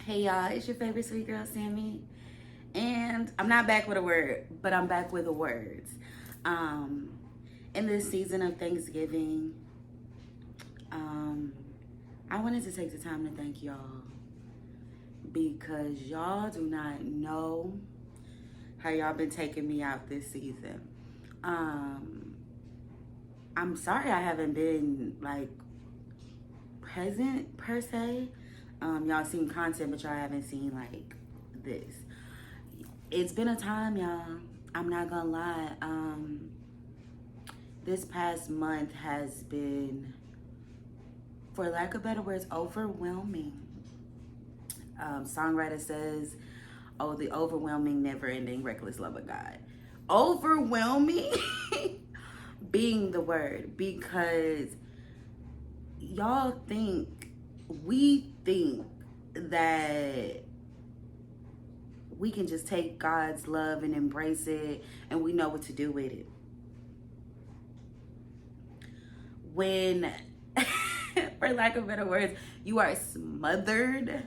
Hey y'all, it's your favorite sweet girl Sammy, and I'm not back with a word, but I'm back with the words. Um, in this season of Thanksgiving, um, I wanted to take the time to thank y'all because y'all do not know how y'all been taking me out this season. Um, I'm sorry I haven't been like present per se. Y'all seen content, but y'all haven't seen like this. It's been a time, y'all. I'm not gonna lie. This past month has been, for lack of better words, overwhelming. Songwriter says, "Oh, the overwhelming, never-ending, reckless love of God." Overwhelming being the word, because y'all we think that we can just take God's love and embrace it and we know what to do with it. When, for lack of better words, you are smothered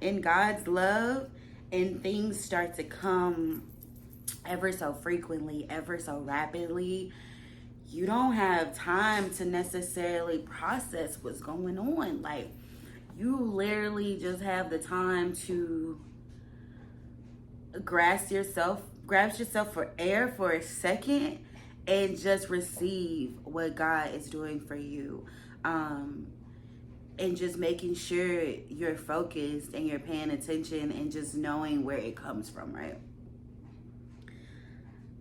in God's love and things start to come ever so frequently, ever so rapidly, you don't have time to necessarily process what's going on. Like, you literally just have the time to grasp yourself for air for a second and just receive what God is doing for you. And just making sure you're focused and you're paying attention and just knowing where it comes from, right?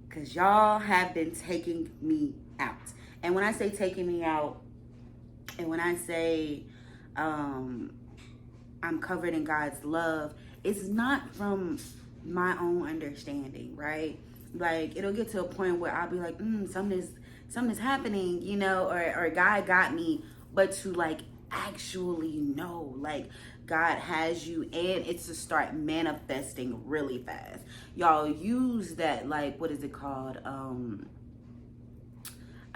Because y'all have been taking me out. And when I say taking me out, and when I say I'm covered in God's love, it's not from my own understanding, right? Like, it'll get to a point where I'll be like, something's happening, or God got me, but to like actually know, like, God has you, and it's to start manifesting really fast. Y'all use that, like, what is it called? I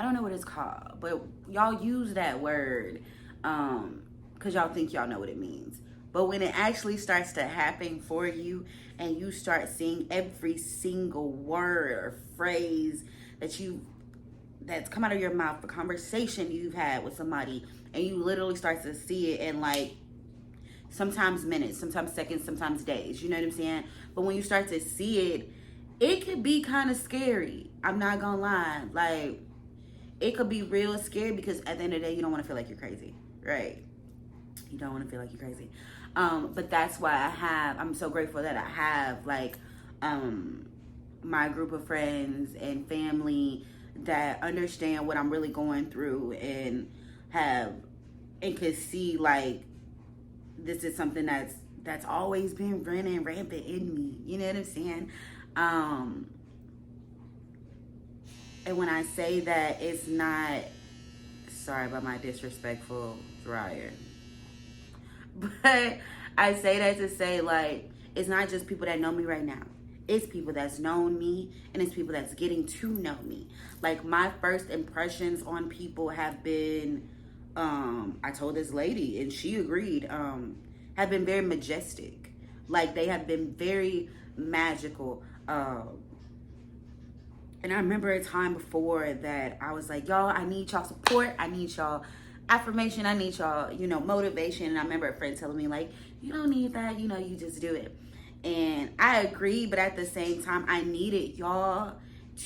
don't know what it's called, but y'all use that word because y'all think y'all know what it means. But when it actually starts to happen for you and you start seeing every single word or phrase that's come out of your mouth, a conversation you've had with somebody, and you literally start to see it in like sometimes minutes, sometimes seconds, sometimes days, you know what I'm saying? But when you start to see it, it could be kind of scary. I'm not gonna lie. Like, it could be real scary because at the end of the day, you don't want to feel like you're crazy, right? You don't want to feel like you're crazy. But that's why I'm so grateful that I have like my group of friends and family that understand what I'm really going through and could see like this is something that's always been running rampant in me. You know what I'm saying? And when I say that, it's not, sorry about my disrespectful dryer, but I say that to say, like, it's not just people that know me right now. It's people that's known me, and it's people that's getting to know me. Like, my first impressions on people have been, I told this lady, and she agreed, have been very majestic. Like, they have been very magical. And I remember a time before that I was like, y'all, I need y'all support. I need y'all affirmation. I need y'all, motivation. And I remember a friend telling me, like, you don't need that. You just do it. And I agree. But at the same time, I needed y'all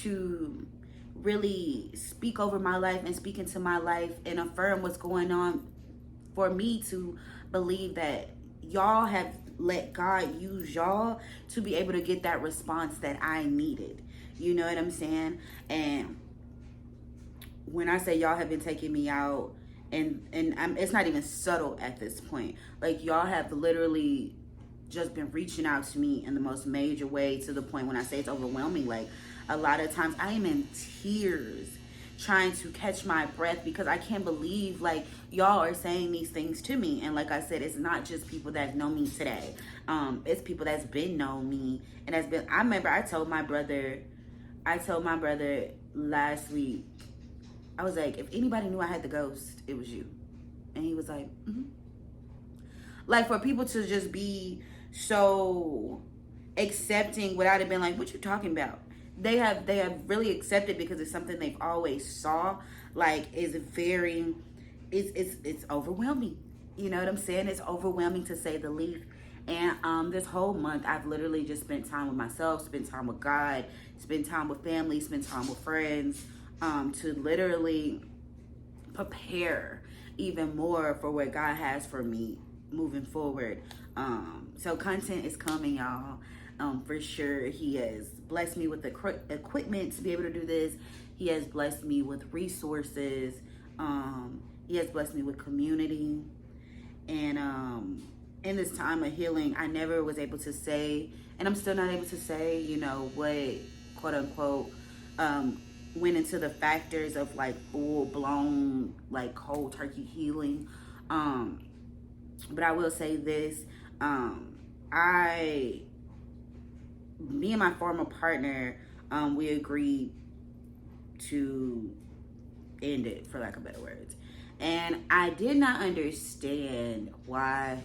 to really speak over my life and speak into my life and affirm what's going on for me to believe that y'all have let God use y'all to be able to get that response that I needed. You know what I'm saying? And when I say y'all have been taking me out, and it's not even subtle at this point. Like, y'all have literally just been reaching out to me in the most major way, to the point when I say it's overwhelming. Like, a lot of times I am in tears trying to catch my breath because I can't believe like y'all are saying these things to me. And like I said, it's not just people that know me today. It's people that's been known me and has been. I remember I told my brother last week, I was like, if anybody knew I had the ghost, it was you. And he was like, mm-hmm. Like, for people to just be so accepting without it being like, what you talking about? They have really accepted because it's something they've always saw. Like, is very, it's overwhelming. You know what I'm saying? It's overwhelming, to say the least. And this whole month, I've literally just spent time with myself, spent time with God, spent time with family, spent time with friends, to literally prepare even more for what God has for me moving forward. So content is coming, y'all. For sure. He has blessed me with the equipment to be able to do this. He has blessed me with resources. He has blessed me with community. And in this time of healing, I never was able to say, and I'm still not able to say, you know, what, quote unquote, went into the factors of like full blown, like cold turkey healing. But I will say this, me and my former partner, we agreed to end it, for lack of better words. And I did not understand why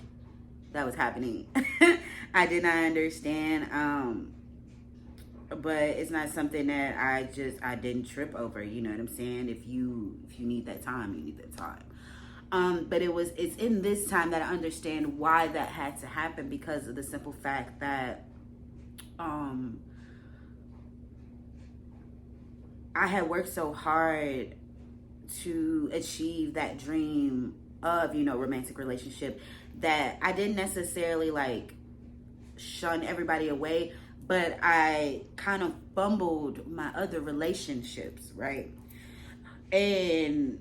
that was happening. I did not understand, but it's not something that I didn't trip over. You know what I'm saying? If you need that time, you need that time. But it's in this time that I understand why that had to happen, because of the simple fact that I had worked so hard to achieve that dream of, you know, romantic relationship, that I didn't necessarily like shun everybody away, but I kind of fumbled my other relationships, right? And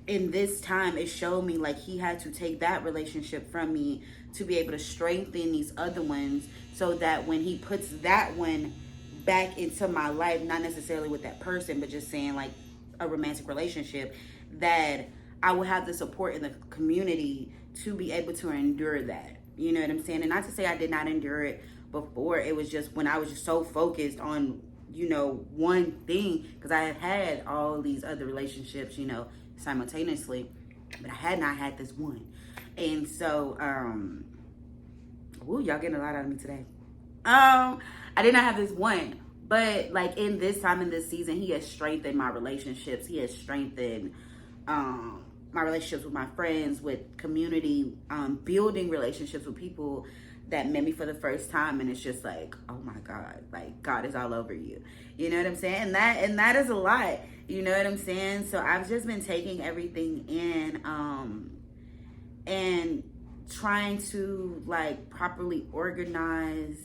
in this time, it showed me like he had to take that relationship from me to be able to strengthen these other ones, so that when he puts that one back into my life, not necessarily with that person, but just saying like a romantic relationship, that I will have the support in the community to be able to endure that. You know what I'm saying? And not to say I did not endure it before. It was just when I was just so focused on, you know, one thing, because I had all these other relationships, you know, simultaneously, but I had not had this one. And so, y'all getting a lot out of me today. I did not have this one, but like in this time, in this season, he has strengthened my relationships. He has strengthened my relationships with my friends, with community, building relationships with people that met me for the first time, and it's just like, oh my God, like God is all over you. You know what I'm saying? And that is a lot. You know what I'm saying? So I've just been taking everything in, and trying to like properly organize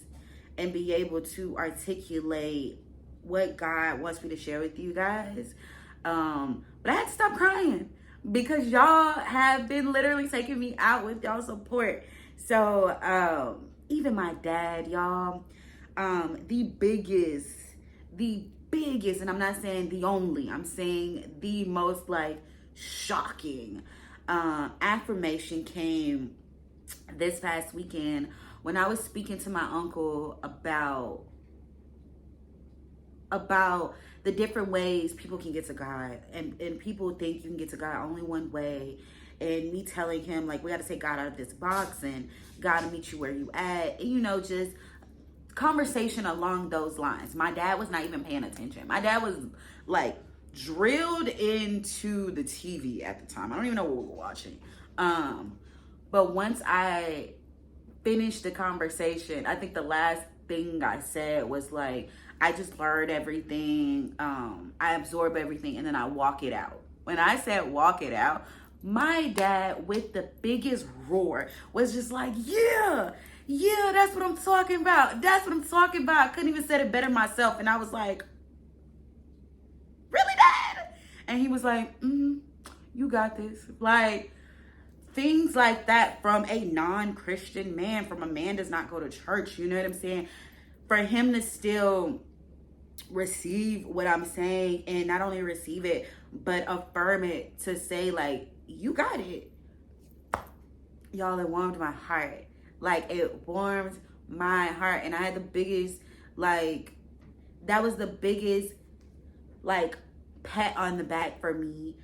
and be able to articulate what God wants me to share with you guys. But I had to stop crying, because y'all have been literally taking me out with y'all support. So even my dad, y'all, the biggest, and I'm not saying the only, I'm saying the most like shocking affirmation came this past weekend when I was speaking to my uncle about the different ways people can get to God. And people think you can get to God only one way. And me telling him, like, we got to take God out of this box, and God will meet you where you at. And, you know, just conversation along those lines. My dad was not even paying attention. My dad was, like, drilled into the TV at the time. I don't even know what we were watching. But once I finished the conversation, I think the last thing I said was like, I just learned everything, I absorb everything, and then I walk it out. When I said walk it out, my dad, with the biggest roar, was just like, yeah, that's what I'm talking about. That's what I'm talking about. Couldn't even said it better myself. And I was like, really, Dad? And he was like, you got this. Like, things like that from a non-Christian man, from a man does not go to church. You know what I'm saying? For him to still receive what I'm saying, and not only receive it, but affirm it, to say like, you got it. Y'all, it warmed my heart. Like, it warmed my heart. And I had the biggest, like, that was the biggest, like, pat on the back for me.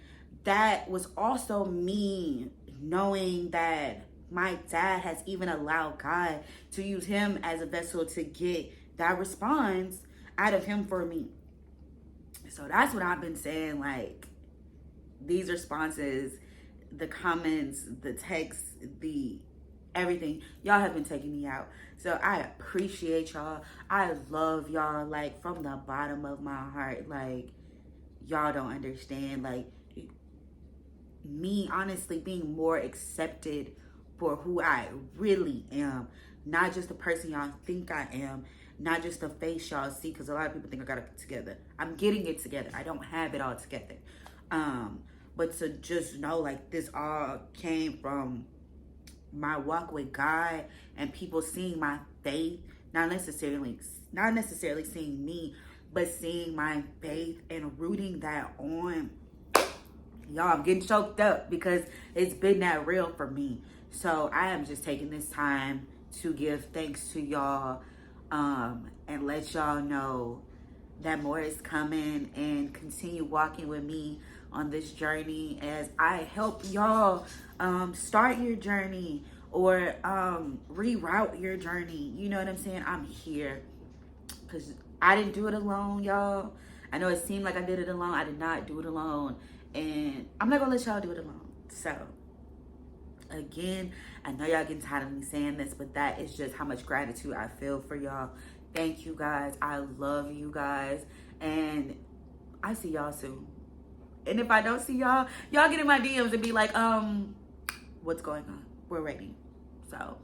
That was also me knowing that my dad has even allowed God to use him as a vessel to get that response out of him for me. So that's what I've been saying. Like, these responses, the comments, the texts, the everything, y'all have been taking me out. So I appreciate y'all. I love y'all, like, from the bottom of my heart. Like, y'all don't understand. Like, me honestly being more accepted for who I really am, not just the person y'all think I am, not just the face y'all see, because a lot of people think I got it together. I'm getting it together. I don't have it all together. But to just know, like, this all came from my walk with God and people seeing my faith, not necessarily seeing me, but seeing my faith and rooting that on. Y'all, I'm getting choked up because it's been that real for me. So I am just taking this time to give thanks to y'all, and let y'all know that more is coming, and continue walking with me on this journey as I help y'all start your journey or reroute your journey. You know what I'm saying? I'm here because I didn't do it alone, y'all. I know it seemed like I did it alone. I did not do it alone. And I'm not gonna let y'all do it alone. So, again, I know y'all getting tired of me saying this, but that is just how much gratitude I feel for y'all. Thank you guys. I love you guys. And I see y'all soon. And if I don't see y'all, y'all get in my DMs and be like, what's going on? We're ready. So,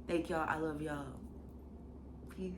thank y'all. I love y'all. Peace.